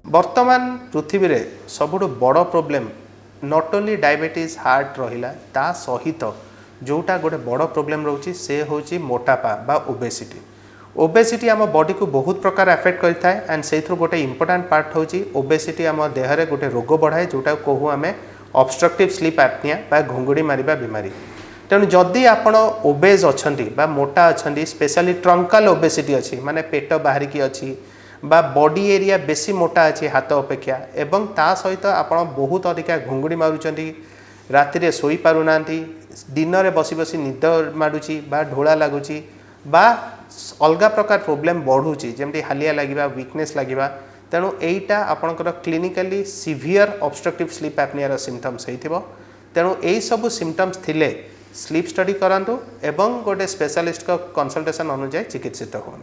वर्तमान पृथ्वी रे सबुठ बड़ problem not only diabetes heart रहिला ता सहित जोटा गोटे बड़ प्रोब्लेम रोची से होची मोटापा बा ओबेसिटी। ओबेसिटी आम बॉडी को बहुत प्रकार अफेक्ट करता है एंड से गोटे इंपोर्टेंट पार्ट होची ओबेसिटी आम देहरे गोटे रोग बढ़ाए जोटा कहूँ आम ऑब्स्ट्रक्टिव स्लीप एपनिया बा घुंगुड़ी मारिबा बीमारी। तेणु जदि आपण ओबेज अच्छी बा मोटा अच्छी स्पेशली ट्रंकाल ओबेसिटी अच्छी माने पेट बाहरिकी अच्छी बा बॉडी एरिया बेसी मोटा अच्छी हाथ अपेक्षा एवं ता सहित आपण बहुत अधिका घुंगुड़ी मारुचंती राति शोई पारुना दिन में बसी बसी निद माडुची बा ढोला लगुची बा अलग प्रकार प्रोब्लेम बढ़ुची जमती हालिया लगे वीकनेस लगे। तेणु यहीटा आपणकर clinically severe obstructive sleep apnoea symptoms होइथिबो। तेणु यही सब सिम्पटम्स थिले स्लीप स्टडी करांतु एवं गोटे स्पेशलिस्ट को कंसल्टेशन अनुसार चिकित्सित हो।